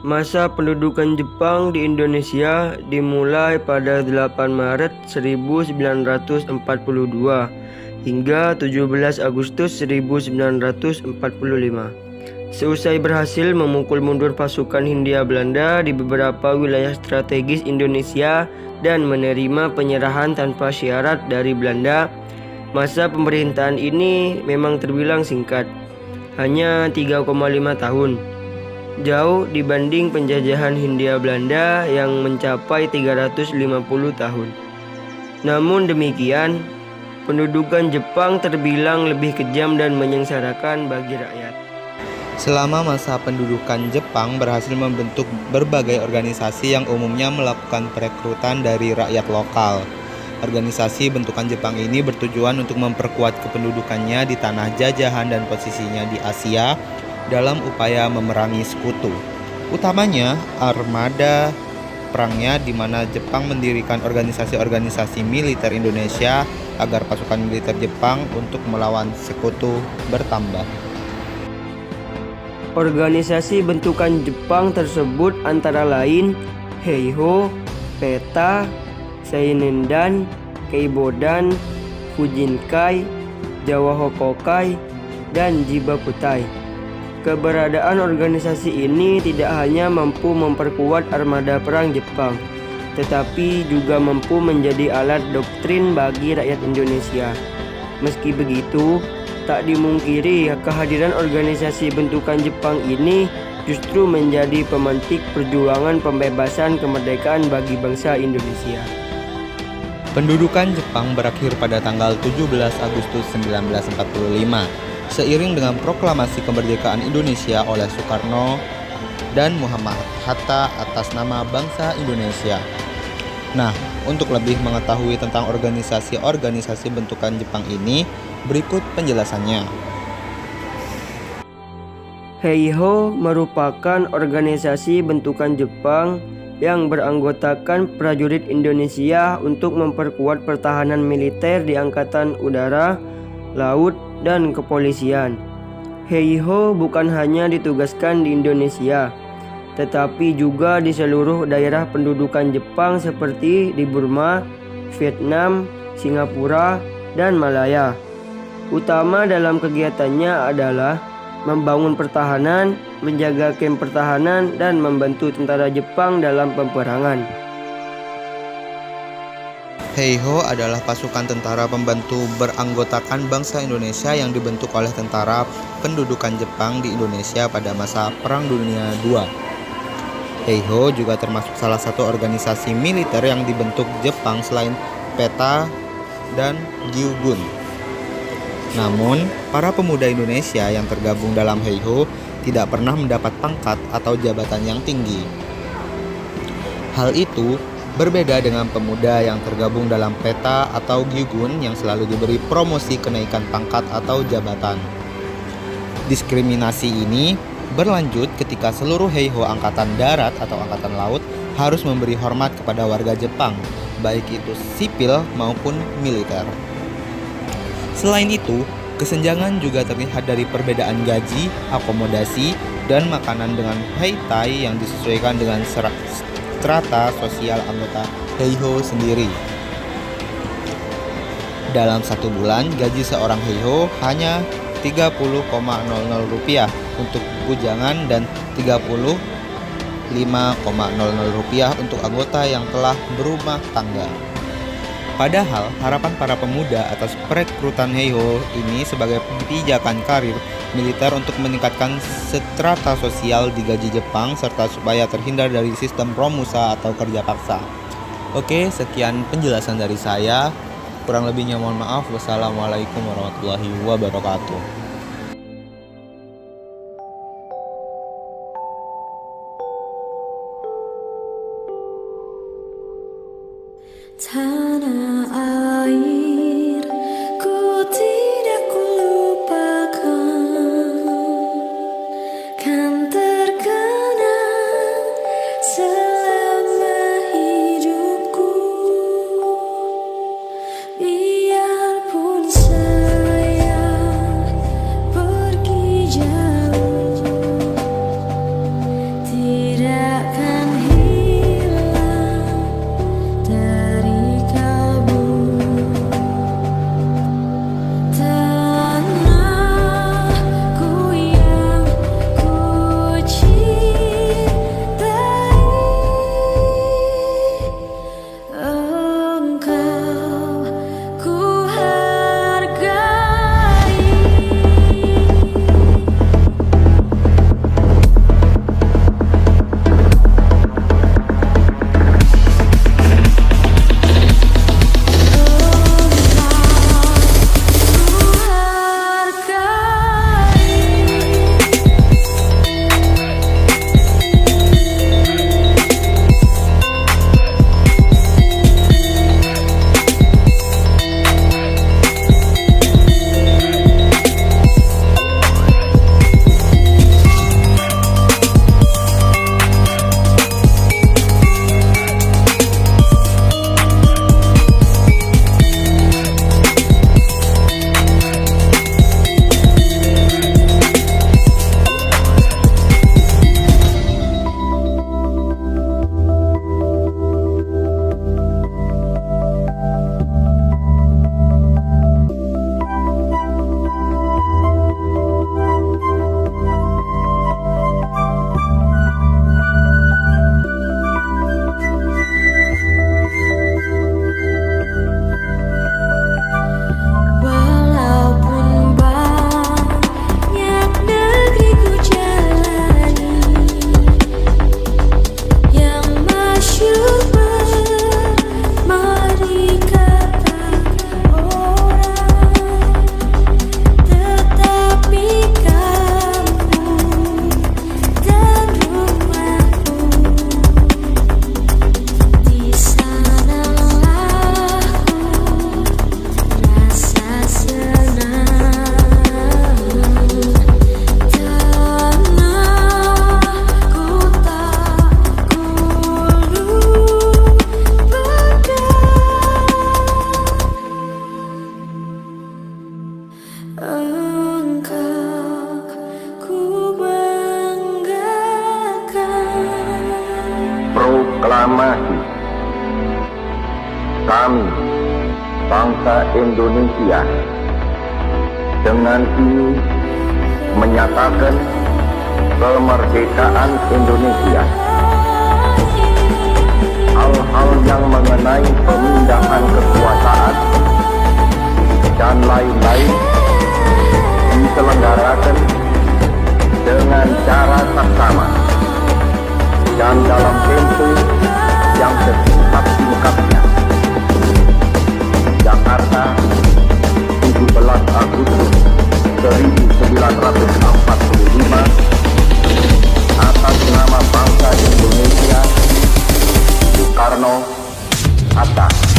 Masa pendudukan Jepang di Indonesia dimulai pada 8 Maret 1942 hingga 17 Agustus 1945. Seusai berhasil memukul mundur pasukan Hindia Belanda di beberapa wilayah strategis Indonesia dan menerima penyerahan tanpa syarat dari Belanda, masa pemerintahan ini memang terbilang singkat, hanya 3,5 tahun. Jauh dibanding penjajahan Hindia Belanda yang mencapai 350 tahun. Namun demikian, pendudukan Jepang terbilang lebih kejam dan menyengsarakan bagi rakyat. Selama masa pendudukan, Jepang berhasil membentuk berbagai organisasi yang umumnya melakukan perekrutan dari rakyat lokal. Organisasi bentukan Jepang ini bertujuan untuk memperkuat kependudukannya di tanah jajahan dan posisinya di Asia dalam upaya memerangi sekutu, utamanya armada perangnya, di mana Jepang mendirikan organisasi-organisasi militer Indonesia agar pasukan militer Jepang untuk melawan sekutu bertambah. Organisasi bentukan Jepang tersebut antara lain Heiho, Peta, Seinendan, Keibodan, Fujinkai, Jawa Hokokai, dan Jibakutai. Keberadaan organisasi ini tidak hanya mampu memperkuat armada perang Jepang, tetapi juga mampu menjadi alat doktrin bagi rakyat Indonesia. Meski begitu, tak dimungkiri kehadiran organisasi bentukan Jepang ini justru menjadi pemantik perjuangan pembebasan kemerdekaan bagi bangsa Indonesia. Pendudukan Jepang berakhir pada tanggal 17 Agustus 1945. Seiring dengan proklamasi kemerdekaan Indonesia oleh Soekarno dan Muhammad Hatta atas nama bangsa Indonesia. Nah, untuk lebih mengetahui tentang organisasi-organisasi bentukan Jepang ini, berikut penjelasannya. Heiho merupakan organisasi bentukan Jepang yang beranggotakan prajurit Indonesia untuk memperkuat pertahanan militer di Angkatan Udara, Laut, dan Kepolisian. Heiho bukan hanya ditugaskan di Indonesia, tetapi juga di seluruh daerah pendudukan Jepang seperti di Burma, Vietnam, Singapura, dan Malaya. Utama dalam kegiatannya adalah membangun pertahanan, menjaga kamp pertahanan, dan membantu tentara Jepang dalam peperangan. Heiho adalah pasukan tentara pembantu beranggotakan bangsa Indonesia yang dibentuk oleh tentara pendudukan Jepang di Indonesia pada masa Perang Dunia II. Heiho juga termasuk salah satu organisasi militer yang dibentuk Jepang selain Peta dan Gyugun. Namun, para pemuda Indonesia yang tergabung dalam Heiho tidak pernah mendapat pangkat atau jabatan yang tinggi. Hal itu berbeda dengan pemuda yang tergabung dalam Peta atau Gyugun yang selalu diberi promosi kenaikan pangkat atau jabatan. Diskriminasi ini berlanjut ketika seluruh Heiho Angkatan Darat atau Angkatan Laut harus memberi hormat kepada warga Jepang, baik itu sipil maupun militer. Selain itu, kesenjangan juga terlihat dari perbedaan gaji, akomodasi, dan makanan dengan Heitai yang disesuaikan dengan strata sosial anggota Heiho sendiri. Dalam satu bulan, gaji seorang Heiho hanya Rp30,00 untuk bujangan dan Rp35,00 untuk anggota yang telah berumah tangga. Padahal harapan para pemuda atas perekrutan Heiho ini sebagai pijakan karir militer untuk meningkatkan strata sosial di gaji Jepang serta supaya terhindar dari sistem Romusa atau kerja paksa. Oke, sekian penjelasan dari saya. Kurang lebihnya mohon maaf. Wassalamualaikum warahmatullahi wabarakatuh. Tanah air, ku tidak kulupakan, kan terkenang selama hidupku. Biarpun saya pergi jauh, tidak akan hilang dari tanahku yang ku cintai. Engkau ku hargai. Walaupun banyak negeri ku jalani, yang masyhur bermari kata orang, tetapi kampung dan rumahku, di sanalah rasa senang. Tanahku tak kulupakan, engkau ku banggakan. Proklamasi. Kami, bangsa Indonesia, dengan ini menyatakan kemerdekaan Indonesia. Hal-hal yang mengenai pemindahan kekuasaan dan lain-lain diselenggarakan dengan cara saksama dan dalam tempo yang sesingkat-singkatnya. Jakarta, 17 Agustus 1945, atas nama bangsa Indonesia, Soekarno, Hatta.